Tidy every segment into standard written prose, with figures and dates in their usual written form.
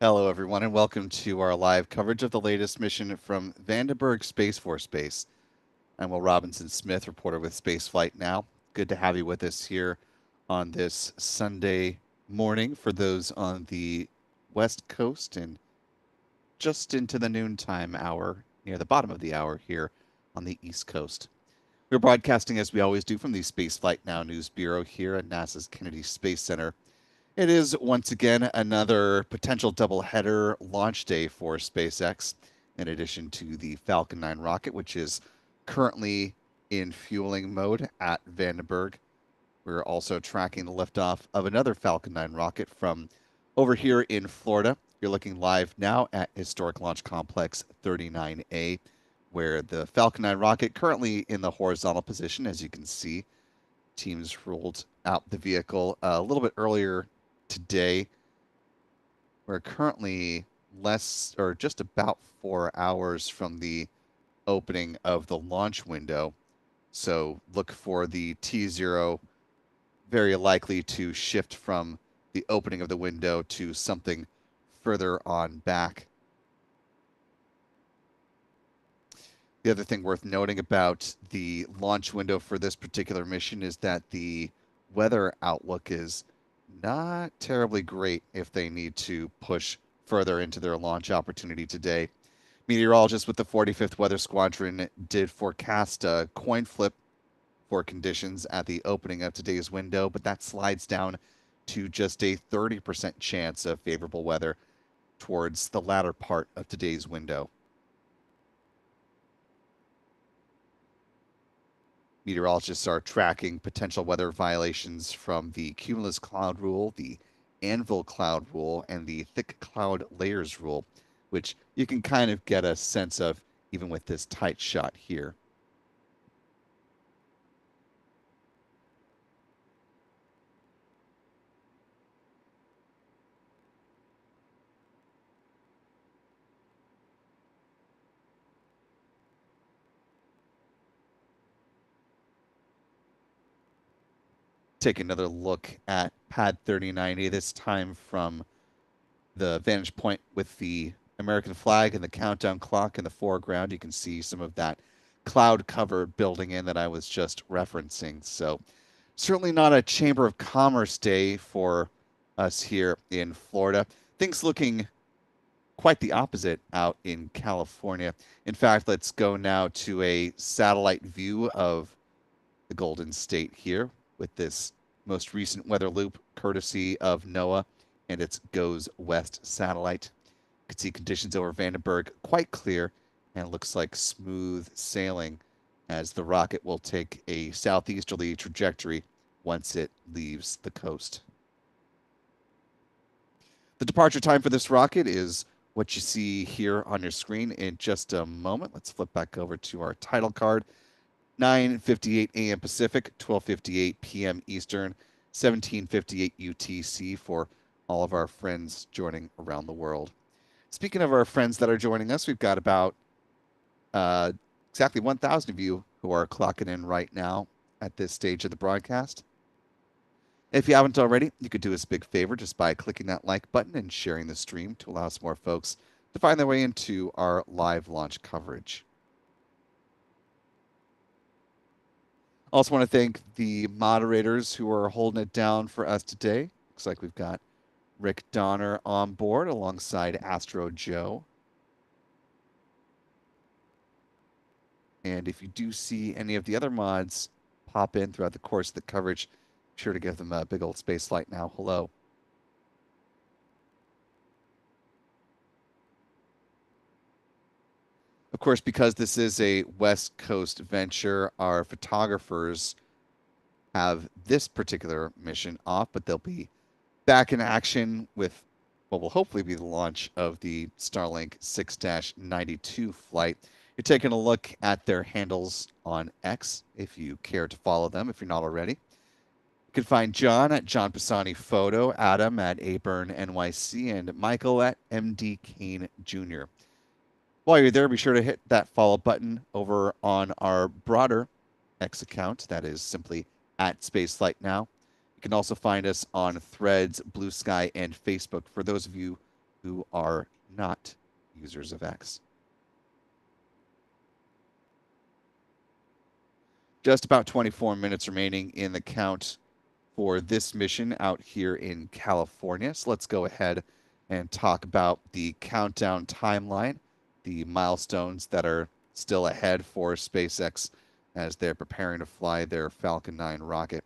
Hello, everyone, and welcome to our live coverage of the latest mission from Vandenberg Space Force Base. I'm Will Robinson Smith, reporter with Spaceflight Now. Good to have you with us here on this Sunday morning for those on the West Coast and just into the noontime hour, near the bottom of the hour here on the East Coast. We're broadcasting as we always do from the Spaceflight Now News Bureau here at NASA's Kennedy Space Center. It is once again another potential doubleheader launch day for SpaceX, in addition to the Falcon 9 rocket, which is currently in fueling mode at Vandenberg. We're also tracking the liftoff of another Falcon 9 rocket from over here in Florida. You're looking live now at Historic Launch Complex 39A, where the Falcon 9 rocket currently in the horizontal position, as you can see. Teams rolled out the vehicle a little bit earlier today. We're currently less or just about 4 hours from the opening of the launch window. So look for the T0 very likely to shift from the opening of the window to something further on back. The other thing worth noting about the launch window for this particular mission is that the weather outlook is not terribly great if they need to push further into their launch opportunity today. Meteorologists with the 45th Weather Squadron did forecast a coin flip for conditions at the opening of today's window, but that slides down to just a 30% chance of favorable weather towards the latter part of today's window. Meteorologists are tracking potential weather violations from the cumulus cloud rule, the anvil cloud rule, and the thick cloud layers rule, which you can kind of get a sense of even with this tight shot here. Take another look at pad 3090, this time from the vantage point with the American flag and the countdown clock in the foreground. You can see some of that cloud cover building in that I was just referencing. So certainly not a Chamber of Commerce day for us here in Florida. Things looking quite the opposite out in California. In fact, let's go now to a satellite view of the Golden State here with this most recent weather loop courtesy of NOAA and its Goes West satellite. You can see conditions over Vandenberg quite clear and looks like smooth sailing as the rocket will take a southeasterly trajectory once it leaves the coast. The departure time for this rocket is what you see here on your screen in just a moment. Let's flip back over to our title card. 9:58 a.m. Pacific, 12:58 p.m. Eastern, 17:58 UTC for all of our friends joining around the world. Speaking of our friends that are joining us, we've got about exactly 1,000 of you who are clocking in right now at this stage of the broadcast. If you haven't already, you could do us a big favor just by clicking that like button and sharing the stream to allow some more folks to find their way into our live launch coverage. Also want to thank the moderators who are holding it down for us today. Looks like we've got Rick Donner on board alongside Astro Joe. And if you do see any of the other mods pop in throughout the course of the coverage, be sure to give them a big old Spaceflight Now hello. Of course, because this is a West Coast venture, our photographers have this particular mission off, but they'll be back in action with what will hopefully be the launch of the Starlink 6-92 flight. You're taking a look at their handles on X if you care to follow them, if you're not already. You can find John at John Pisani Photo, Adam at Aburn NYC, and Michael at MD Kane Jr. While you're there, be sure to hit that follow button over on our broader X account. That is simply at Spaceflight Now. You can also find us on Threads, Blue Sky, and Facebook for those of you who are not users of X. Just about 24 minutes remaining in the count for this mission out here in California. So let's go ahead and talk about the countdown timeline, the milestones that are still ahead for SpaceX as they're preparing to fly their Falcon 9 rocket.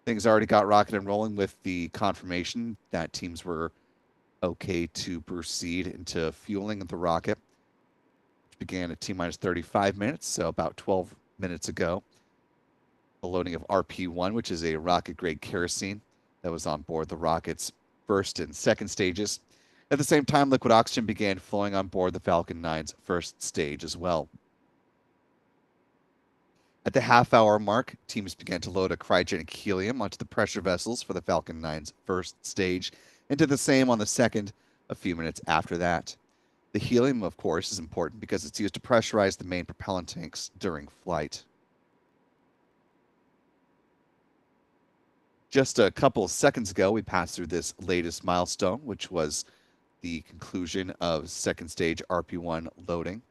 Things already got rocket and rolling with the confirmation that teams were okay to proceed into fueling of the rocket, which began at T-minus 35 minutes, so about 12 minutes ago. The loading of RP-1, which is a rocket-grade kerosene that was on board the rocket's first and second stages. At the same time, liquid oxygen began flowing on board the Falcon 9's first stage as well. At the half-hour mark, teams began to load a cryogenic helium onto the pressure vessels for the Falcon 9's first stage, and did the same on the second a few minutes after that. The helium, of course, is important because it's used to pressurize the main propellant tanks during flight. Just a couple of seconds ago, we passed through this latest milestone, which was the conclusion of second stage RP-1 loading.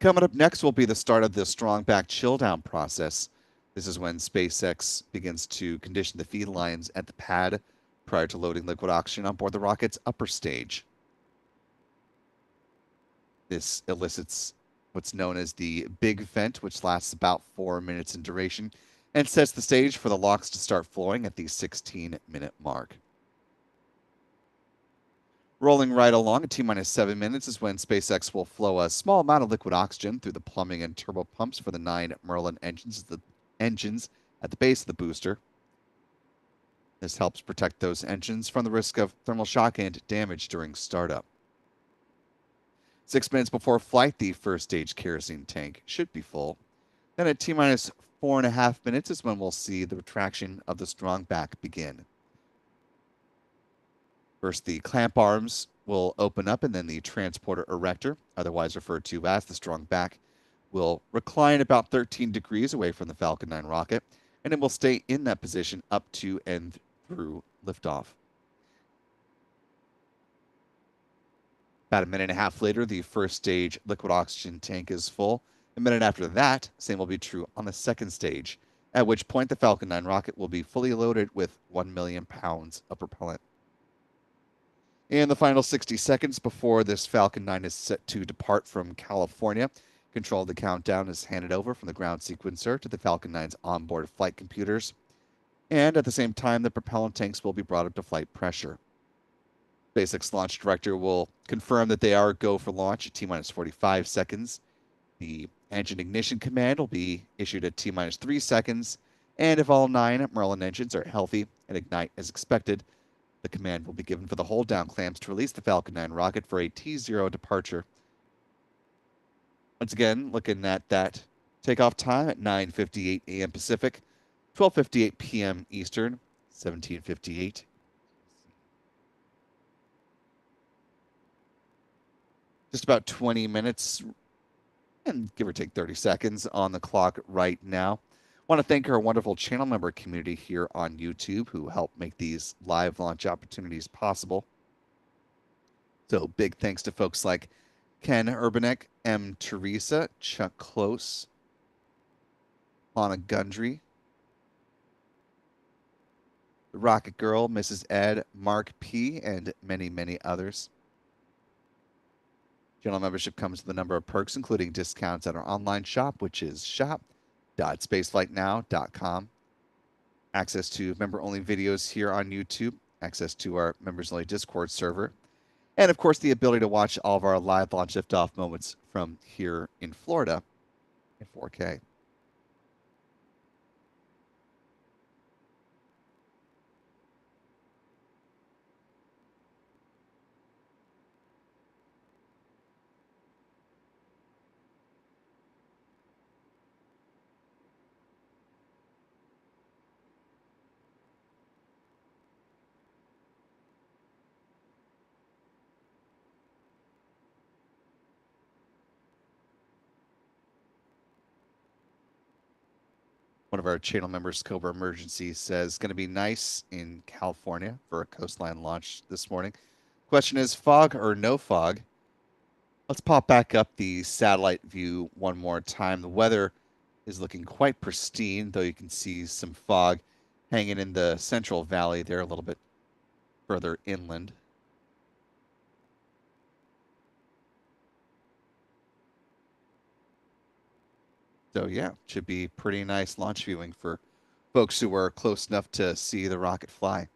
Coming up next will be the start of the strong back chill down process. This is when SpaceX begins to condition the feed lines at the pad prior to loading liquid oxygen on board the rocket's upper stage. This elicits what's known as the big vent, which lasts about 4 minutes in duration, and sets the stage for the LOX to start flowing at the 16-minute mark. Rolling right along at T-minus 7 minutes is when SpaceX will flow a small amount of liquid oxygen through the plumbing and turbo pumps for the 9 Merlin engines at the base of the booster. This helps protect those engines from the risk of thermal shock and damage during startup. 6 minutes before flight, the first stage kerosene tank should be full. Then at T-minus 4.5 minutes is when we'll see the retraction of the strong back begin. First, the clamp arms will open up, and then the transporter erector, otherwise referred to as the strong back, will recline about 13 degrees away from the Falcon 9 rocket, and it will stay in that position up to and through liftoff. About a minute and a half later, the first stage liquid oxygen tank is full. A minute after that, same will be true on the second stage, at which point the Falcon 9 rocket will be fully loaded with 1 million pounds of propellant. In the final 60 seconds before this Falcon 9 is set to depart from California, control of the countdown is handed over from the ground sequencer to the Falcon 9's onboard flight computers, and at the same time, the propellant tanks will be brought up to flight pressure. SpaceX launch director will confirm that they are go for launch at T-minus 45 seconds. The engine ignition command will be issued at T-minus 3 seconds, and if all 9 Merlin engines are healthy and ignite as expected, the command will be given for the hold down clamps to release the Falcon 9 rocket for a T0 departure. Once again, looking at that takeoff time at 9:58 a.m. Pacific, 12:58 p.m. Eastern, 17:58. Just about 20 minutes and give or take 30 seconds on the clock right now. Want to thank our wonderful channel member community here on YouTube who help make these live launch opportunities possible. So big thanks to folks like Ken Urbanek, M. Teresa, Chuck Close, Lana Gundry, The Rocket Girl, Mrs. Ed, Mark P., and many, many others. Channel membership comes with a number of perks, including discounts at our online shop, which is shop.spaceflightnow.com. Access to member-only videos here on YouTube, access to our members-only Discord server, and of course the ability to watch all of our live launch liftoff moments from here in Florida in 4K. one of our channel members, Cobra Emergency, says going to be nice in California for a coastline launch this morning. Question is, fog or no fog? Let's pop back up the satellite view one more time. The weather is looking quite pristine, though you can see some fog hanging in the Central Valley there a little bit further inland. So yeah, should be pretty nice launch viewing for folks who are close enough to see the rocket fly.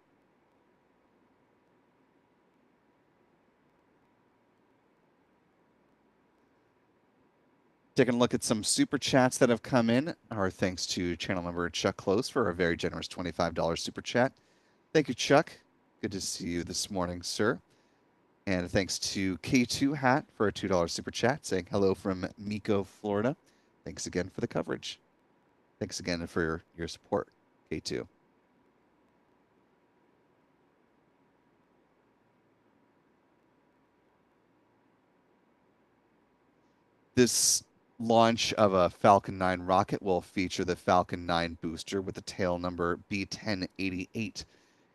Taking a look at some super chats that have come in. Our thanks to channel member Chuck Close for a very generous $25 super chat. Thank you, Chuck. Good to see you this morning, sir. And thanks to K2 Hat for a $2 super chat saying hello from Miko, Florida. Thanks again for the coverage. Thanks again for your support, K2. This launch of a Falcon 9 rocket will feature the Falcon 9 booster with the tail number B1088.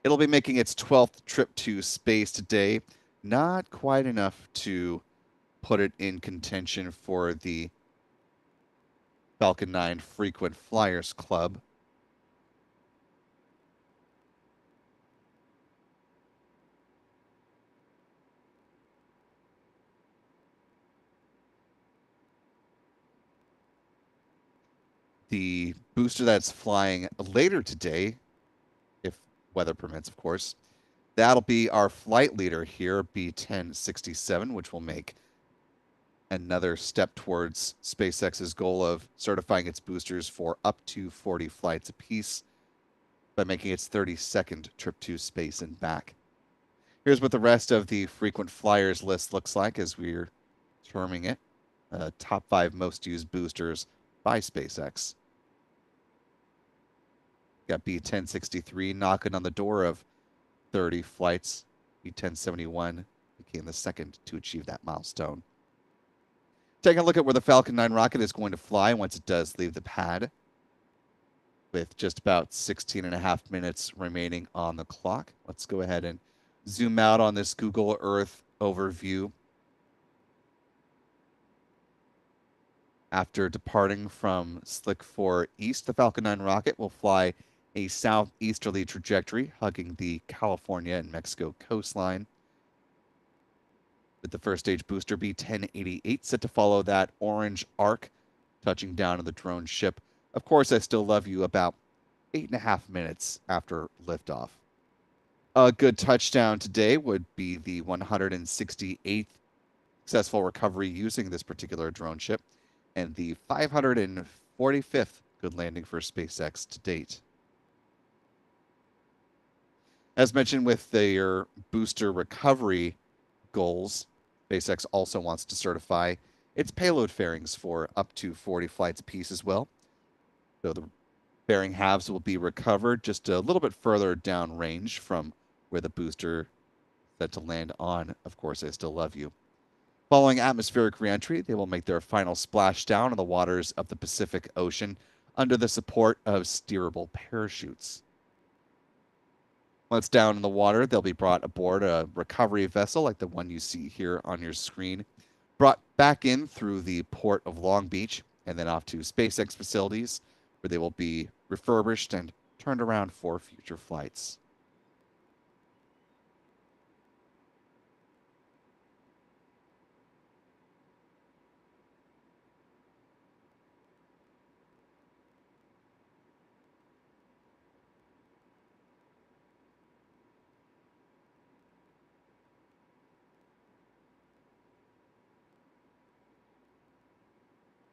It'll be making its 12th trip to space today. Not quite enough to put it in contention for the Falcon 9 Frequent Flyers Club. The booster that's flying later today, if weather permits, of course, that'll be our flight leader here, B1067, which will make another step towards SpaceX's goal of certifying its boosters for up to 40 flights apiece by making its 32nd trip to space and back. Here's what the rest of the frequent flyers list looks like, as we're terming it. Top 5 most used boosters by SpaceX. Got B1063 knocking on the door of 30 flights. B1071 became the second to achieve that milestone. Taking a look at where the Falcon 9 rocket is going to fly once it does leave the pad, with just about 16 and a half minutes remaining on the clock. Let's go ahead and zoom out on this Google Earth overview. After departing from Slick 4 East, the Falcon 9 rocket will fly a southeasterly trajectory, hugging the California and Mexico coastline, with the first stage booster B1088 set to follow that orange arc, touching down on the drone ship. Of course, I Still Love You about 8.5 minutes after liftoff. A good touchdown today would be the 168th successful recovery using this particular drone ship, and the 545th good landing for SpaceX to date. As mentioned with their booster recovery goals, SpaceX also wants to certify its payload fairings for up to 40 flights apiece as well. So the fairing halves will be recovered just a little bit further downrange from where the booster is set to land on, of course, I Still Love You. Following atmospheric reentry, they will make their final splashdown in the waters of the Pacific Ocean under the support of steerable parachutes. Once down in the water, they'll be brought aboard a recovery vessel like the one you see here on your screen, brought back in through the port of Long Beach, and then off to SpaceX facilities, where they will be refurbished and turned around for future flights.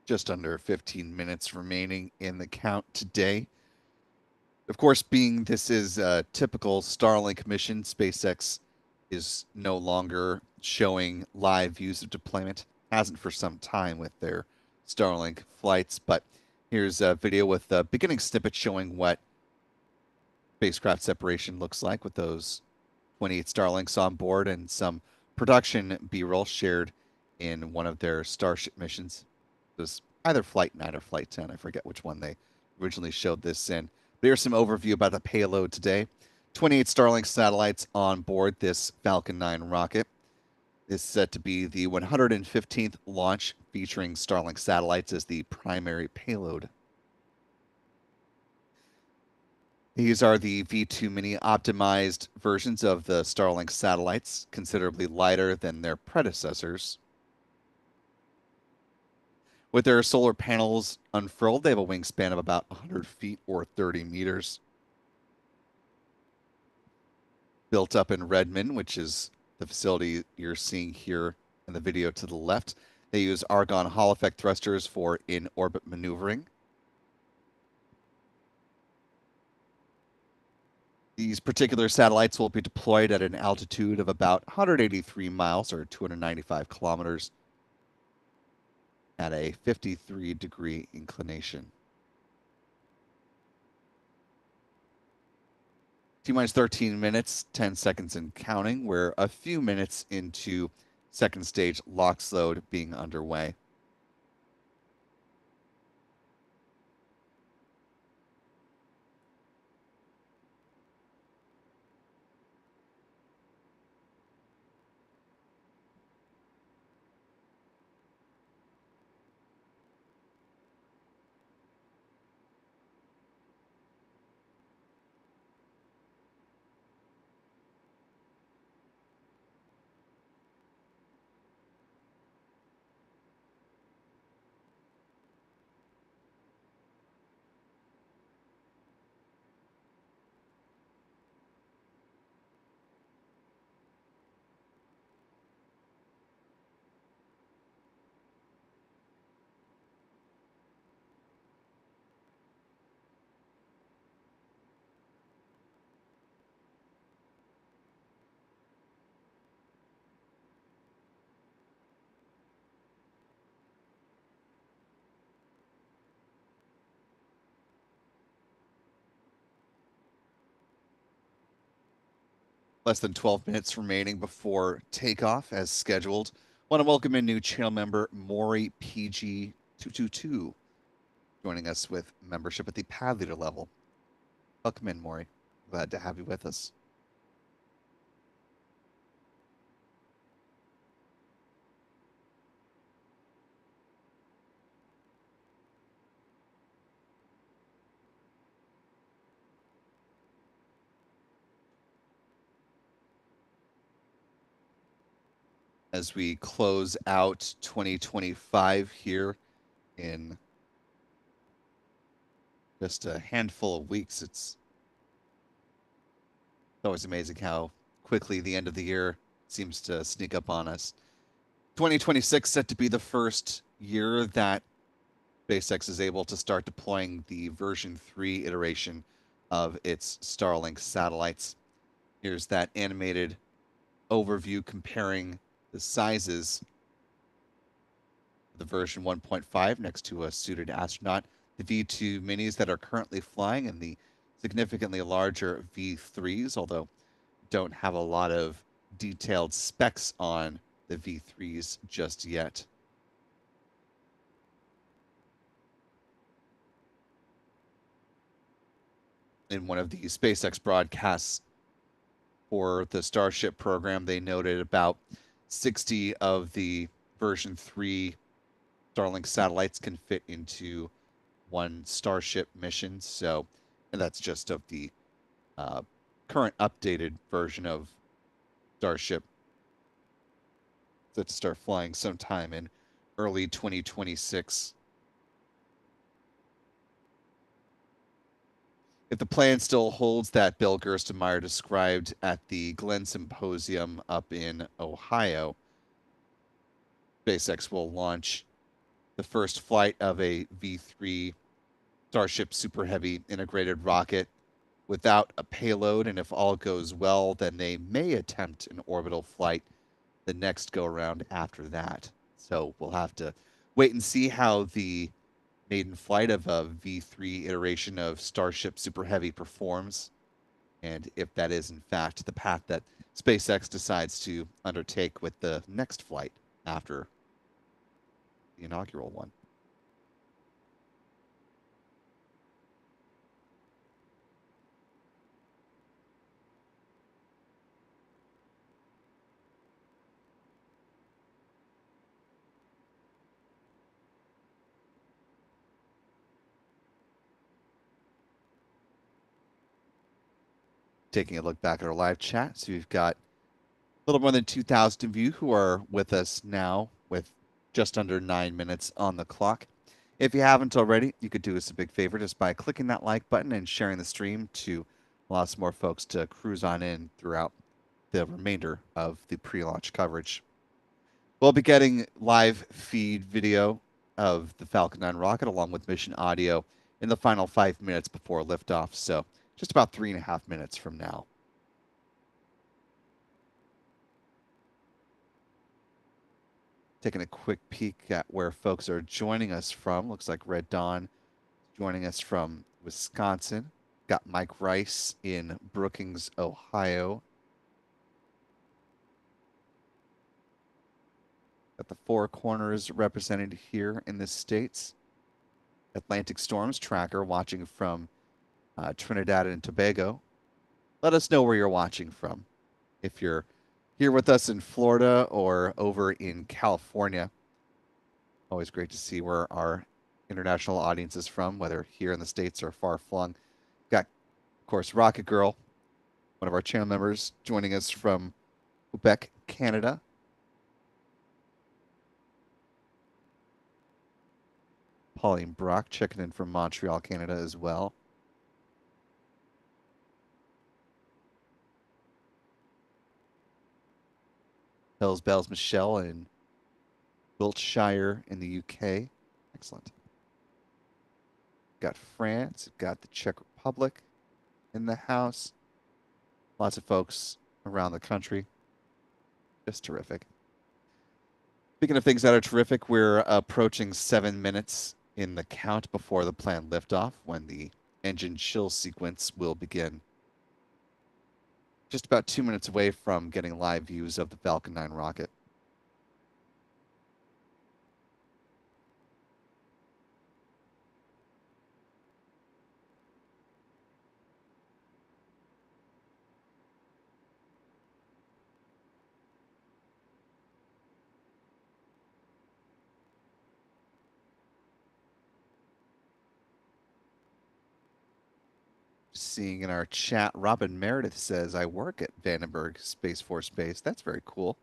Just under 15 minutes remaining in the count today. Of course, being this is a typical Starlink mission, SpaceX is no longer showing live views of deployment. Hasn't for some time with their Starlink flights, but here's a video with a beginning snippet showing what spacecraft separation looks like with those 28 Starlinks on board, and some production B-roll shared in one of their Starship missions. It was either Flight 9 or Flight 10. I forget which one they originally showed this in. But here's some overview about the payload today. 28 Starlink satellites on board this Falcon 9 rocket. Is set to be the 115th launch featuring Starlink satellites as the primary payload. These are the V2 Mini optimized versions of the Starlink satellites, considerably lighter than their predecessors. With their solar panels unfurled, they have a wingspan of about 100 feet or 30 meters. Built up in Redmond, which is the facility you're seeing here in the video to the left. They use argon Hall effect thrusters for in-orbit maneuvering. These particular satellites will be deployed at an altitude of about 183 miles or 295 kilometers at a 53-degree inclination. T-minus 13 minutes, 10 seconds and counting. We're a few minutes into second stage LOX load being underway. Less than 12 minutes remaining before takeoff as scheduled. Want to welcome in new channel member Maury PG222, joining us with membership at the pad leader level. Welcome in, Maury. Glad to have you with us. As we close out 2025 here in just a handful of weeks, it's always amazing how quickly the end of the year seems to sneak up on us. 2026 set to be the first year that SpaceX is able to start deploying the version 3 iteration of its Starlink satellites. Here's that animated overview comparing the sizes of the version 1.5 next to a suited astronaut, the V2 minis that are currently flying, and the significantly larger V3s, although don't have a lot of detailed specs on the V3s just yet. In one of the SpaceX broadcasts for the Starship program, they noted about 60 of the version 3 Starlink satellites can fit into one Starship mission. So, and that's just of the current updated version of Starship that start flying sometime in early 2026. If the plan still holds that Bill Gerstenmaier described at the Glenn Symposium up in Ohio, SpaceX will launch the first flight of a V3 Starship Super Heavy integrated rocket without a payload, and if all goes well, then they may attempt an orbital flight the next go around after that. So we'll have to wait and see how the maiden flight of a V3 iteration of Starship Super Heavy performs, and if that is in fact the path that SpaceX decides to undertake with the next flight after the inaugural one. taking a look back at our live chat. So we've got a little more than 2,000 of you who are with us now with just under 9 minutes on the clock. If you haven't already, you could do us a big favor just by clicking that like button and sharing the stream to lots more folks to cruise on in throughout the remainder of the pre-launch coverage. We'll be getting live feed video of the Falcon 9 rocket along with mission audio in the final 5 minutes before liftoff. So just about 3.5 minutes from now. Taking a quick peek at where folks are joining us from. Looks like Red Dawn joining us from Wisconsin. Got Mike Rice in Brookings, Ohio. Got the Four Corners represented here in the States. Atlantic Storms Tracker watching from Trinidad and Tobago. Let us know where you're watching from. If you're here with us in Florida or over in California, always great to see where our international audience is from, whether here in the States or far flung. Got, of course, Rocket Girl, one of our channel members, joining us from Quebec, Canada. Pauline Brock checking in from Montreal, Canada as well. Hells Bells Michelle in Wiltshire in the UK. Excellent. Got France, got the Czech Republic in the house. Lots of folks around the country. Just terrific. Speaking of things that are terrific, we're approaching 7 minutes in the count before the planned liftoff when the engine chill sequence will begin. Just about 2 minutes away from getting live views of the Falcon 9 rocket. Seeing in our chat, Robin Meredith says, I work at Vandenberg Space Force Base. That's very cool.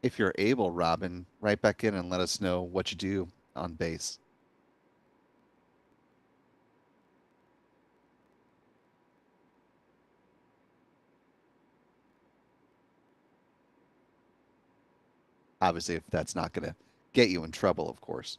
If you're able, Robin, write back in and let us know what you do on base. Obviously, if that's not going to get you in trouble, of course.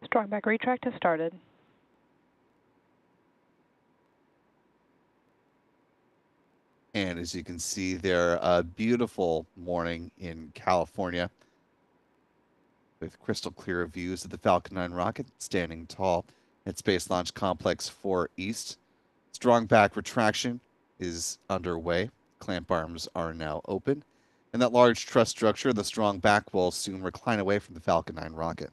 Strong back retract has started. And as you can see there, a beautiful morning in California with crystal clear views of the Falcon 9 rocket standing tall at Space Launch Complex 4 East. Strong back retraction is underway. Clamp arms are now open. And that large truss structure, the strong back, will soon recline away from the Falcon 9 rocket.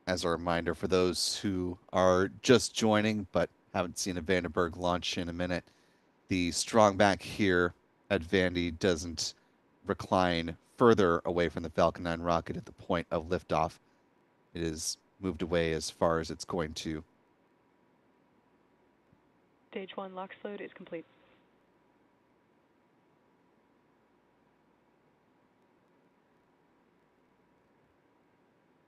As a reminder for those who are just joining but haven't seen a Vandenberg launch in a minute, the strong back here at Vandy doesn't recline further away from the Falcon 9 rocket at the point of liftoff. It is moved away as far as it's going to. Stage 1 LOX load is complete.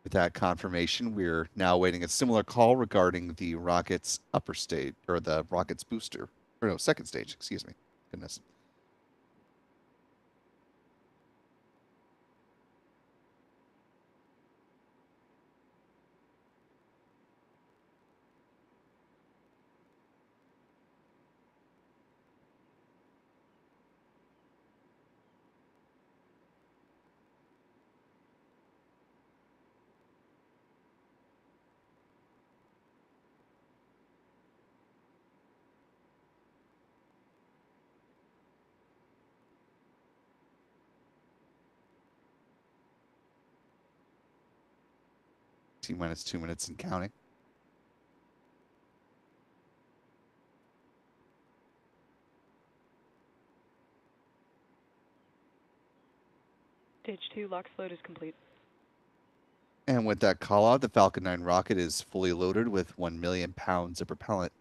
With that confirmation, we're now awaiting a similar call regarding the rocket's upper stage, or the rocket's booster, or no, second stage, excuse me. Goodness. T-minus 2 minutes and counting. Stage 2 LOX load is complete. And with that call out, the Falcon 9 rocket is fully loaded with 1 million pounds of propellant.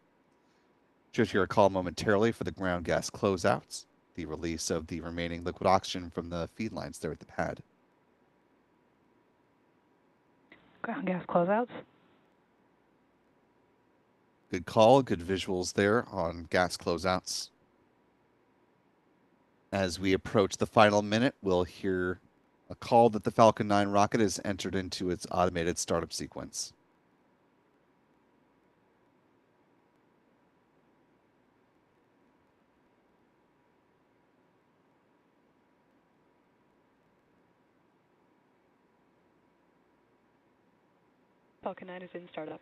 Just hear a call momentarily for the ground gas closeouts, the release of the remaining liquid oxygen from the feed lines there at the pad. Ground gas closeouts. Good call, good visuals there on gas closeouts. As we approach the final minute, we'll hear a call that the Falcon 9 rocket has entered into its automated startup sequence. Falcon 9 is in startup.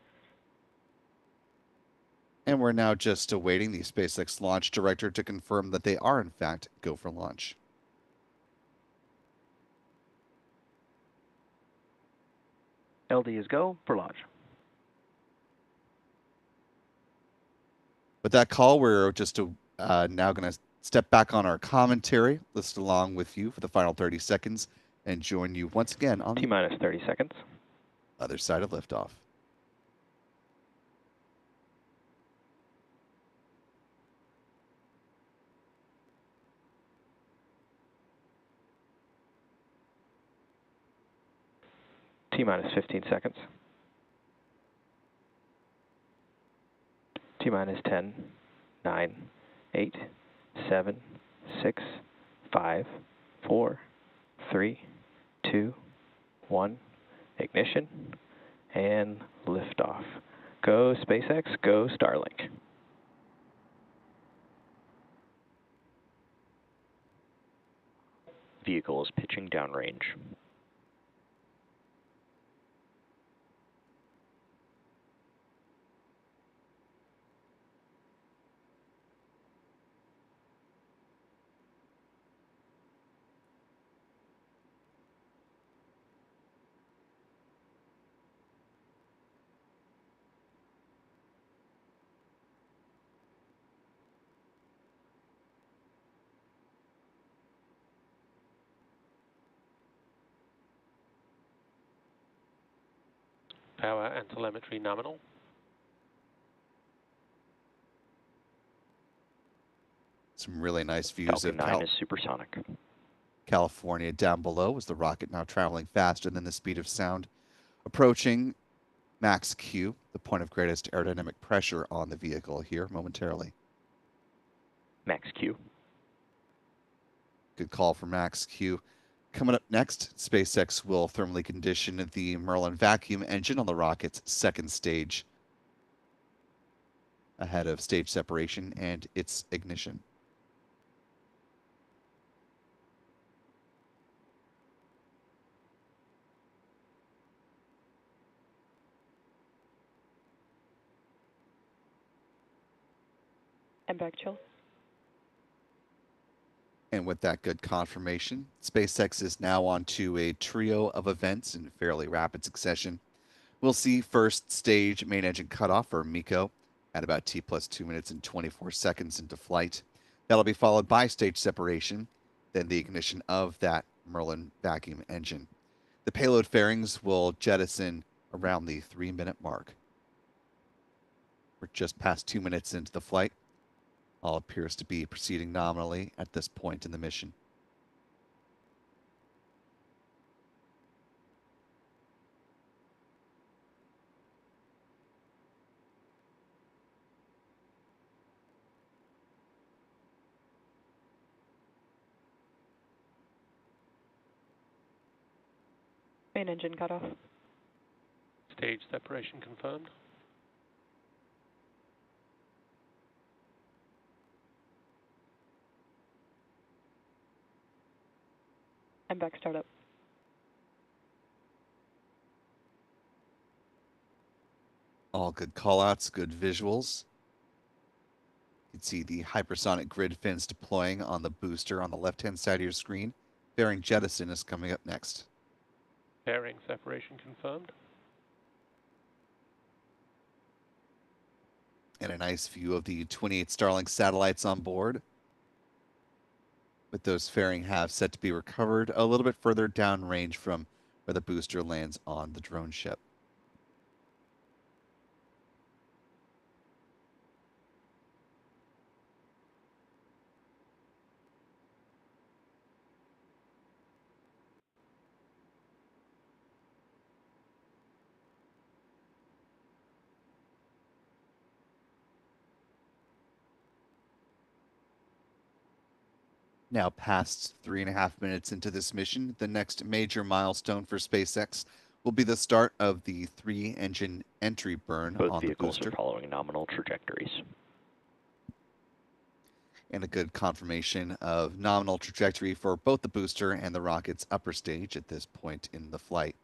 And we're now just awaiting the SpaceX launch director to confirm that they are, in fact, go for launch. LD is go for launch. With that call, we're just now going to step back on our commentary, listen along with you for the final 30 seconds, and join you once again on T-minus 30 seconds. the other side of liftoff. T-minus 15 seconds. T-minus 10, 9, 8, 7, 6, 5, 4, 3, 2, 1. Ignition and liftoff. Go SpaceX, go Starlink. Vehicle is pitching downrange. Power and telemetry nominal. Some really nice views Falcon of 9 is supersonic. California down below as the rocket now traveling faster than the speed of sound, approaching max Q, the point of greatest aerodynamic pressure on the vehicle here momentarily. Max Q. Good call for max Q. Coming up next, SpaceX will thermally condition the Merlin vacuum engine on the rocket's second stage ahead of stage separation and its ignition. And back chill. And with that good confirmation, SpaceX is now on to a trio of events in fairly rapid succession. We'll see first stage main engine cutoff for MECO at about T plus 2 minutes and 24 seconds into flight. That'll be followed by stage separation, then the ignition of that Merlin vacuum engine. The payload fairings will jettison around the 3-minute mark. We're just past 2 minutes into the flight. All appears to be proceeding nominally at this point in the mission. Main engine cut off. Stage separation confirmed. I'm back startup. All good callouts, good visuals. You can see the hypersonic grid fins deploying on the booster on the left-hand side of your screen. Fairing jettison is coming up next. Fairing separation confirmed. And a nice view of the 28 Starlink satellites on board, with those fairing halves set to be recovered a little bit further downrange from where the booster lands on the drone ship. Now past 3.5 minutes into this mission, the next major milestone for SpaceX will be the start of the 3-engine entry burn Both on the vehicles booster. are following nominal trajectories. And a good confirmation of nominal trajectory for both the booster and the rocket's upper stage at this point in the flight.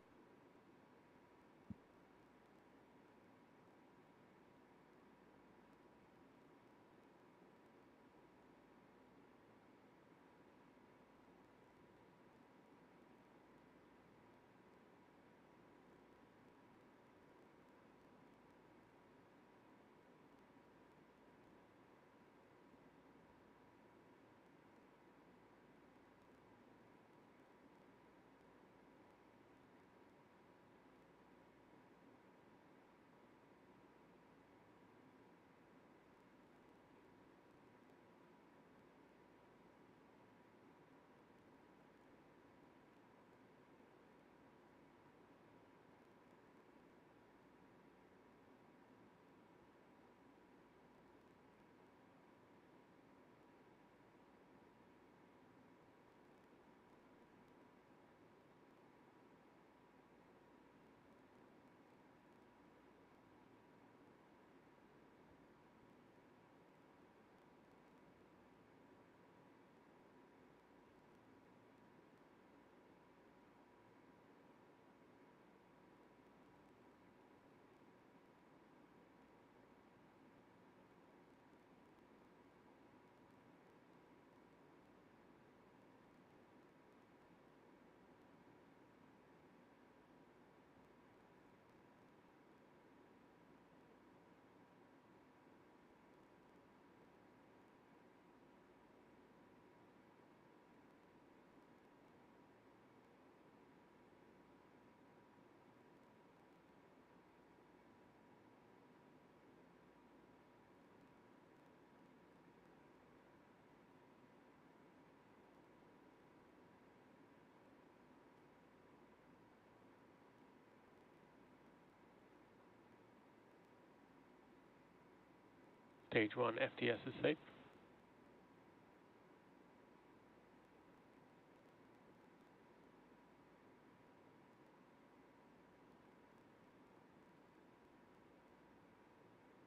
Stage 1 FTS is safe.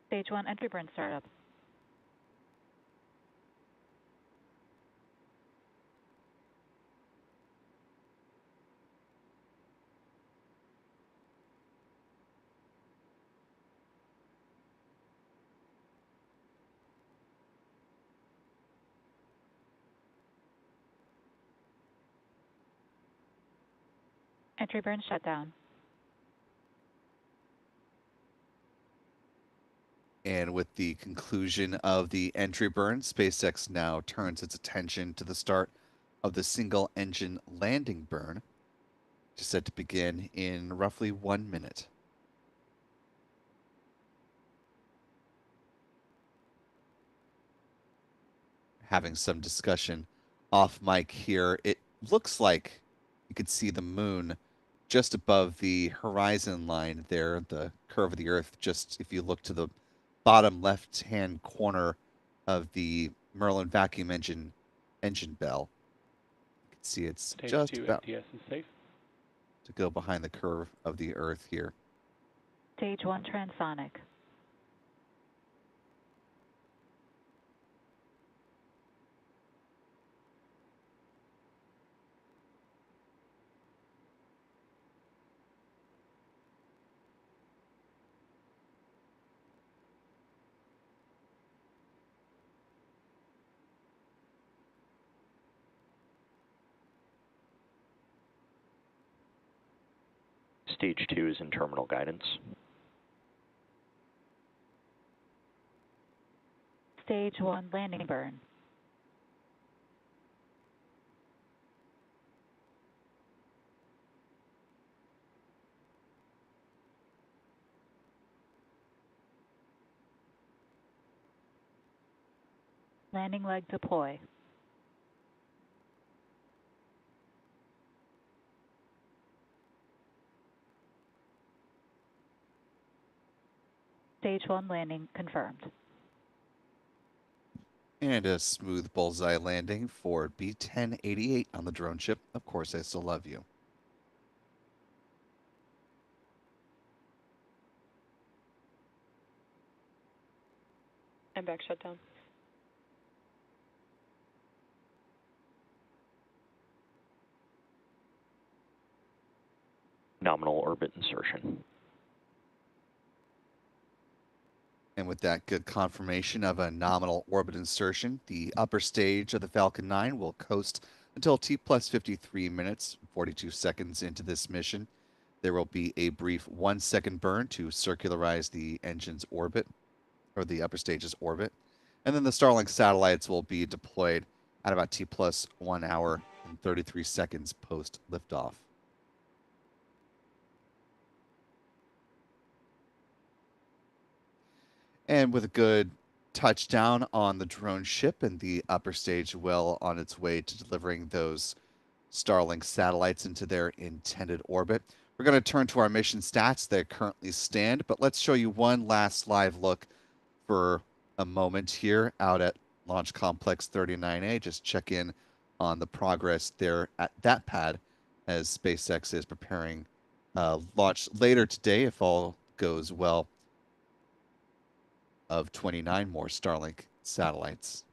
Stage 1 entry burn startup. Entry burn shutdown. And with the conclusion of the entry burn, SpaceX now turns its attention to the start of the single engine landing burn, which is set to begin in roughly 1 minute. Having some discussion off mic here, it looks like you could see the moon just above the horizon line there, the curve of the Earth. Just if you look to the bottom left-hand corner of the Merlin vacuum engine bell, you can see it's Stage just 2 about FTS is safe. to go behind the curve of the Earth here. Stage 1 transonic. Stage 2 is in terminal guidance. Stage 1 landing burn. Landing leg deploy. Stage 1 landing confirmed. And a smooth bullseye landing for B-1088 on the drone ship. Of course, I still love you. MBAC shutdown. Nominal orbit insertion. And with that good confirmation of a nominal orbit insertion, the upper stage of the Falcon 9 will coast until T plus 53 minutes, 42 seconds into this mission. There will be a brief 1 second burn to circularize the engine's orbit, or the upper stage's orbit. And then the Starlink satellites will be deployed at about T plus 1 hour and 33 seconds post liftoff. And with a good touchdown on the drone ship and the upper stage well on its way to delivering those Starlink satellites into their intended orbit, we're going to turn to our mission stats that currently stand, but let's show you one last live look for a moment here out at Launch Complex 39A. Just check in on the progress there at that pad as SpaceX is preparing launch later today, if all goes well, of 29 more Starlink satellites.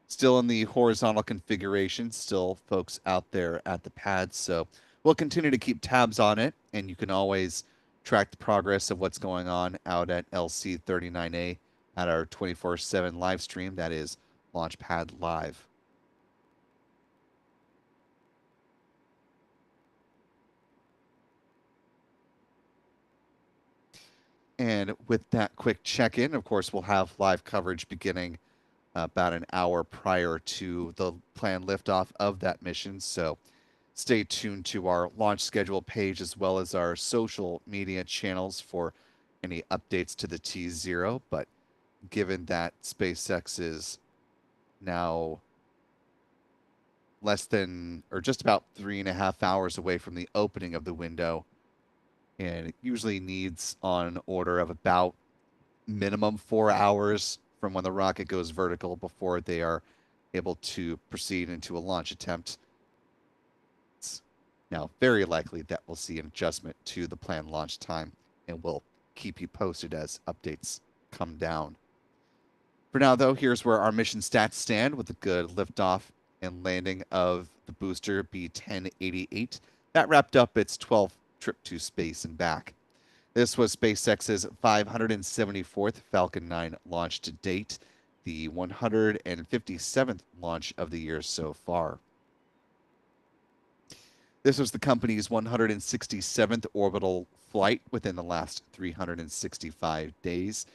Still in the horizontal configuration, still folks out there at the pad, so we'll continue to keep tabs on it, and you can always track the progress of what's going on out at LC39A at our 24/7 live stream. That is Launchpad Live. And with that quick check-in, of course, we'll have live coverage beginning about an hour prior to the planned liftoff of that mission. So stay tuned to our launch schedule page as well as our social media channels for any updates to the T0. But given that SpaceX is now less than or just about 3.5 hours away from the opening of the window, and it usually needs on order of about minimum 4 hours from when the rocket goes vertical before they are able to proceed into a launch attempt. It's now very likely that we'll see an adjustment to the planned launch time, and we'll keep you posted as updates come down. For now, though, here's where our mission stats stand with a good liftoff and landing of the booster B-1088. That wrapped up its 12th trip to space and back. This was SpaceX's 574th Falcon 9 launch to date, the 157th launch of the year so far. This was the company's 167th orbital flight within the last 365 days.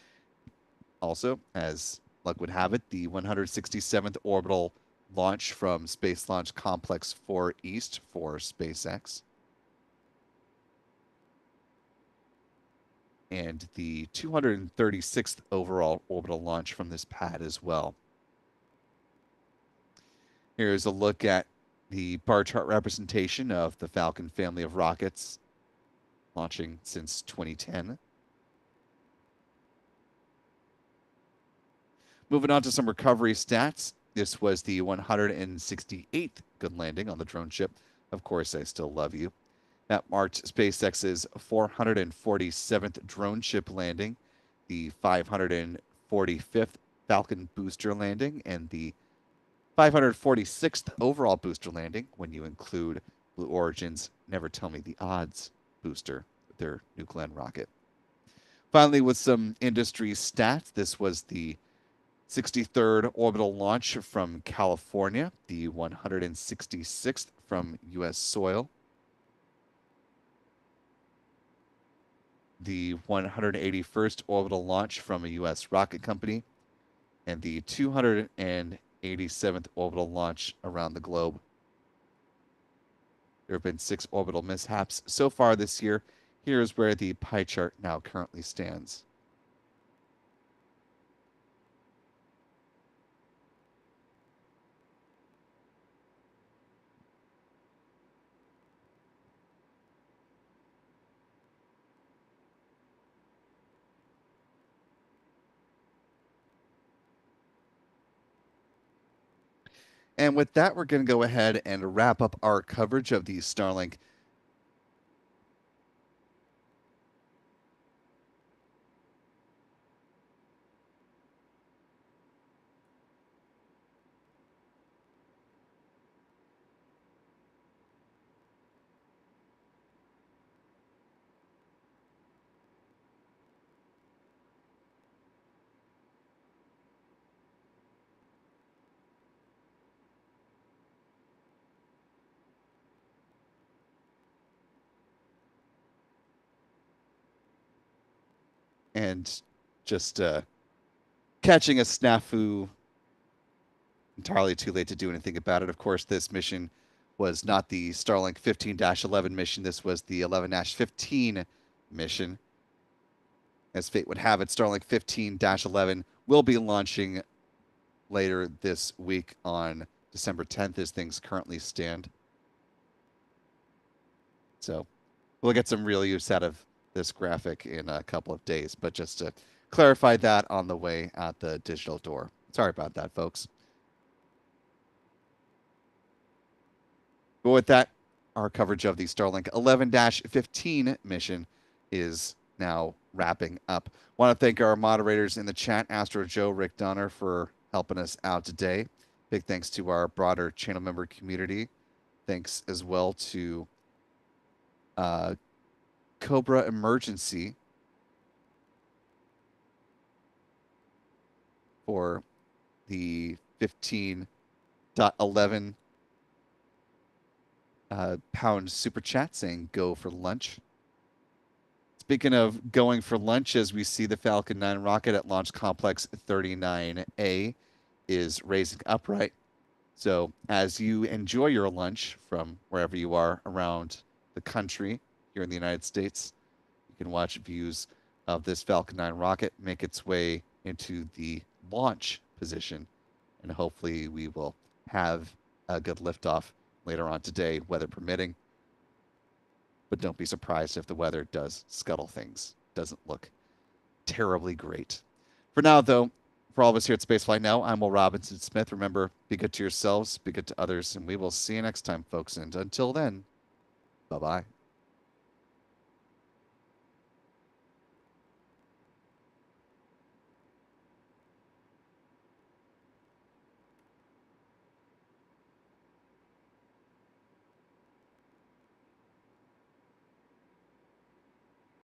Also, as luck would have it, the 167th orbital launch from Space Launch Complex 4 East for SpaceX. And the 236th overall orbital launch from this pad as well. Here's a look at the bar chart representation of the Falcon family of rockets launching since 2010. Moving on to some recovery stats. This was the 168th good landing on the drone ship. Of course, I still love you. That marked SpaceX's 447th drone ship landing, the 545th Falcon booster landing, and the 546th overall booster landing when you include Blue Origin's Never Tell Me the Odds booster, their New Glenn rocket. Finally, with some industry stats, this was the 63rd orbital launch from California, the 166th from U.S. soil, the 181st orbital launch from a U.S. rocket company, and the 287th orbital launch around the globe. There have been 6 orbital mishaps so far this year. Here's where the pie chart now currently stands. And with that, we're going to go ahead and wrap up our coverage of the Starlink and just catching a snafu entirely too late to do anything about it. Of course, this mission was not the Starlink 15-11 mission. This was the 11-15 mission. As fate would have it, Starlink 15-11 will be launching later this week on December 10th as things currently stand. So we'll get some real use out of this graphic in a couple of days, but just to clarify that on the way out the digital door. Sorry about that, folks. But with that, our coverage of the Starlink 11-15 mission is now wrapping up. Want to thank our moderators in the chat, Astro Joe, Rick Donner, for helping us out today. Big thanks to our broader channel member community. Thanks as well to Cobra Emergency for the 15.11 pound super chat saying go for lunch. Speaking of going for lunch, as we see the Falcon 9 rocket at Launch Complex 39A is raising upright. So as you enjoy your lunch from wherever you are around the country here in the United States, you can watch views of this Falcon 9 rocket make its way into the launch position. And hopefully we will have a good liftoff later on today, weather permitting. But don't be surprised if the weather does scuttle things. Doesn't look terribly great. For now, though, for all of us here at Spaceflight Now, I'm Will Robinson Smith. Remember, be good to yourselves, be good to others, and we will see you next time, folks. And until then, bye-bye.